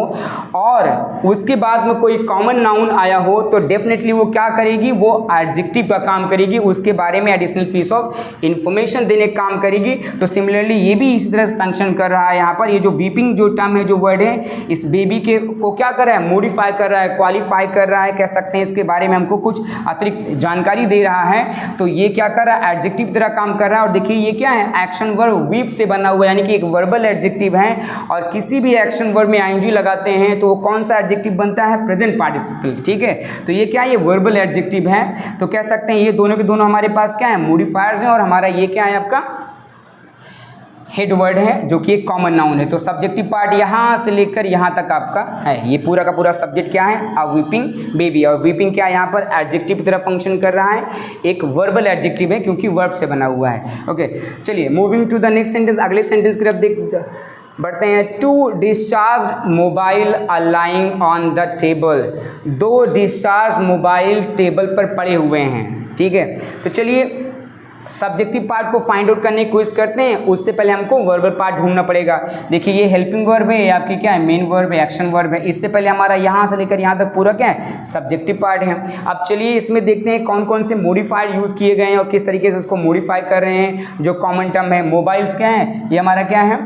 और उसके बाद में कोई कॉमन नाउन आया हो, तो डेफिनेटली वो क्या करेगी, वो एडजेक्टिव का काम करेगी, उसके बारे में एडिशनल पीस ऑफ इंफॉर्मेशन देने का काम करेगी। तो सिमिलरली ये भी इसी तरह फंक्शन कर रहा है। यहाँ पर ये जो वीपिंग जो टर्म है, जो वर्ड है, इस बेबी के को क्या कर रहा है, मॉडिफाई कर रहा है, क्वालिफाई कर रहा है, कह सकते हैं। इसके बारे में हमको कुछ अतिरिक्त जानकारी दे रहा है। तो ये क्या कर रहा है, एडजेक्टिव की तरह काम कर रहा है। और देखिए ये क्या है, एक्शन वर्ब वीप से बना हुआ, यानी कि एक वर्बल एडजेक्टिव है। और किसी भी एक्शन वर्ब में आईएनजी लगाते हैं तो वो कौन सा एडजेक्टिव बनता है, प्रेजेंट पार्टिसिपल, ठीक है। तो ये क्या है, ये वर्बल एडजेक्टिव है। तो कह सकते हैं ये दोनों के दोनों हमारे पास क्या है, मॉडिफायर्स हैं, और हमारा ये क्या है आपका हेड वर्ड है जो कि एक कॉमन नाउन है। तो सब्जेक्टिव पार्ट यहाँ से लेकर यहाँ तक आपका है। ये पूरा का पूरा सब्जेक्ट क्या है, अ वीपिंग बेबी। और वीपिंग क्या है यहाँ पर एडजेक्टिव की तरह फंक्शन कर रहा है, एक वर्बल एडजेक्टिव है क्योंकि वर्ब से बना हुआ है। ओके चलिए moving to the next sentence, अगले सेंटेंस की तरफ देख बढ़ते हैं। Two discharge mobile are lying on the table, 2 discharge mobile table पर पड़े हुए हैं। ठीक है, तो चलिए सब्जेक्टिव पार्ट को फाइंड आउट करने की कोशिश करते हैं। उससे पहले हमको वर्बल पार्ट ढूंढना पड़ेगा। देखिए ये हेल्पिंग वर्ब है, ये आपकी क्या है, मेन वर्ब है, एक्शन वर्ब है। इससे पहले हमारा यहाँ से लेकर यहाँ तक पूरा क्या है, सब्जेक्टिव पार्ट है। अब चलिए इसमें देखते हैं कौन कौन से मॉडिफायर यूज़ किए गए हैं और किस तरीके से उसको मॉडिफाई कर रहे हैं। जो कॉमन टर्म है मोबाइल्स क्या है, ये हमारा क्या है,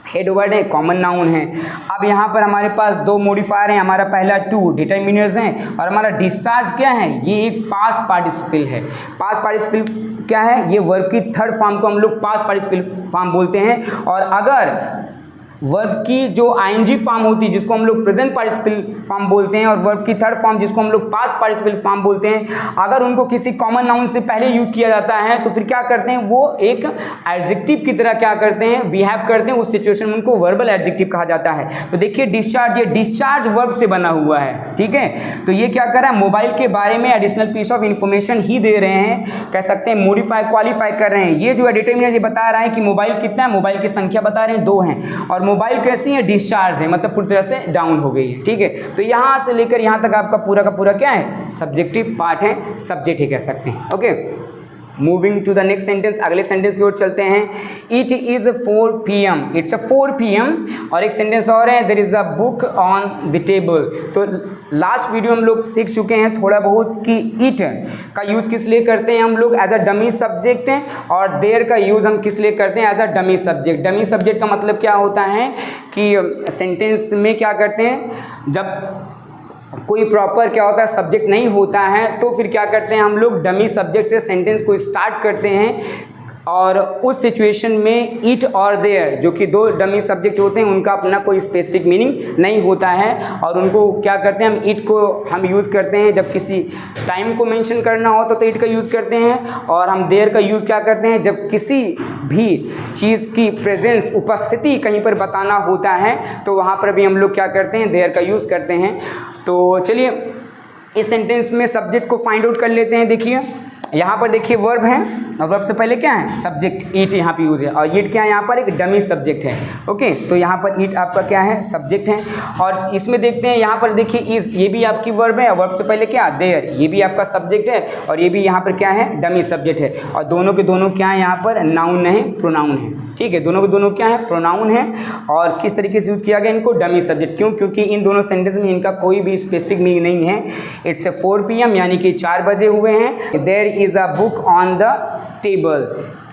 हेड वर्ड है, कॉमन नाउन है। अब यहाँ पर हमारे पास 2 मॉडिफायर हैं। हमारा पहला टू डिटरमिनर्स हैं और हमारा डिस्चार्ज क्या है, ये एक पास्ट पार्टिसिपल है। पास्ट पार्टिसिपल क्या है, ये वर्ब की थर्ड फॉर्म को हम लोग पास्ट पार्टिसिपल फॉर्म बोलते हैं। और अगर वर्ब की जो आईएनजी फॉर्म होती है जिसको हम लोग प्रेजेंट पार्टिसिपल फॉर्म बोलते हैं, और वर्ब की थर्ड फॉर्म जिसको हम लोग पास्ट पार्टिसिपल फॉर्म बोलते हैं, अगर उनको किसी कॉमन नाउन से पहले यूज किया जाता है तो फिर क्या करते हैं, वो एक एडजेक्टिव की तरह क्या करते हैं, बिहेव करते हैं। उस सिचुएशन में उनको वर्बल एडजेक्टिव कहा जाता है। तो देखिए डिस्चार्ज, ये डिस्चार्ज वर्ब से बना हुआ है। ठीक है, तो ये क्या कर रहा है, मोबाइल के बारे में एडिशनल पीस ऑफ इन्फॉर्मेशन ही दे रहे हैं, कह सकते हैं मॉडिफाई क्वालिफाई कर रहे हैं। ये जो डिटरमिनर ये बता रहा है कि मोबाइल कितना है, मोबाइल की संख्या बता रहे हैं 2 हैं, और मोबाइल कैसी है, डिस्चार्ज है, मतलब पूरी तरह से डाउन हो गई है। ठीक है, तो यहाँ से लेकर यहाँ तक आपका पूरा का पूरा क्या है, सब्जेक्टिव पार्ट है, सब्जेक्ट ही कह सकते हैं। Okay moving to the next sentence, अगले सेंटेंस की ओर चलते हैं। It is 4 PM, it's 4 PM। और एक सेंटेंस और है, there is a book on the table. तो लास्ट वीडियो हम लोग सीख चुके हैं थोड़ा बहुत कि इट का यूज़ किस लिए करते हैं हम लोग, एज अ डमी सब्जेक्ट है, और देयर का यूज़ हम किस लिए करते हैं, as a dummy subject. Dummy subject का मतलब क्या होता है कि सेंटेंस में क्या करते हैं, जब कोई प्रॉपर क्या होता है सब्जेक्ट नहीं होता है तो फिर क्या करते हैं हम लोग डमी सब्जेक्ट से सेंटेंस को स्टार्ट करते हैं। और उस सिचुएशन में इट और देयर जो कि 2 डमी सब्जेक्ट होते हैं, उनका अपना कोई स्पेसिफिक मीनिंग नहीं होता है, और उनको क्या करते हैं हम, इट को हम यूज़ करते हैं जब किसी टाइम को मेंशन करना हो तो इट का यूज़ करते हैं, और हम देयर का यूज़ क्या करते हैं जब किसी भी चीज़ की प्रेजेंस, उपस्थिति कहीं पर बताना होता है तो वहाँ पर भी हम लोग क्या करते हैं, देयर का यूज़ करते हैं। तो चलिए इस सेंटेंस में सब्जेक्ट को फाइंड आउट कर लेते हैं। देखिए यहाँ पर देखिए वर्ब है, और वर्ब से पहले क्या है, सब्जेक्ट, ईट यहाँ पे यूज़ है, और ईट क्या है, यहाँ पर एक डमी सब्जेक्ट है। ओके, तो यहाँ पर ईट आपका क्या है, सब्जेक्ट है। और इसमें देखते हैं यहाँ पर देखिए इज़, ये भी आपकी वर्ब है, और वर्ब से पहले क्या, देयर, ये भी आपका सब्जेक्ट है, और ये भी यहाँ पर क्या है, डमी सब्जेक्ट है। और दोनों के दोनों क्या है, यहाँ पर नाउन है, प्रोनाउन है। ठीक है, दोनों के दोनों क्या है, प्रोनाउन है। और किस तरीके से यूज़ किया गया इनको, डमी सब्जेक्ट। क्यों, क्योंकि इन दोनों सेंटेंस में इनका कोई भी स्पेसिफिक मीनिंग नहीं है। इट्स 4 PM यानी कि 4 बजे हुए हैं। There is a book on the table,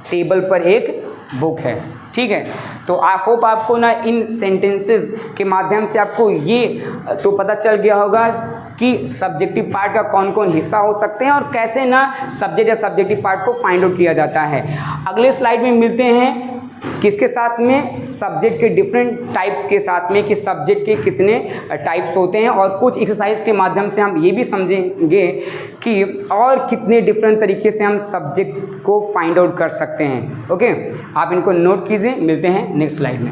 table पर एक बुक है। ठीक है, तो आई होप आपको ना इन सेंटेंसेस के माध्यम से आपको ये तो पता चल गया होगा कि सब्जेक्टिव पार्ट का कौन कौन हिस्सा हो सकते हैं और कैसे ना सब्जेक्ट या सब्जेक्टिव पार्ट को फाइंड आउट किया जाता है। अगले स्लाइड में मिलते हैं किसके साथ में, सब्जेक्ट के डिफरेंट टाइप्स के साथ में, कि सब्जेक्ट के कितने टाइप्स होते हैं, और कुछ एक्सरसाइज के माध्यम से हम ये भी समझेंगे कि और कितने डिफरेंट तरीके से हम सब्जेक्ट को फाइंड आउट कर सकते हैं। ओके, आप इनको नोट कीजिए, मिलते हैं नेक्स्ट स्लाइड में।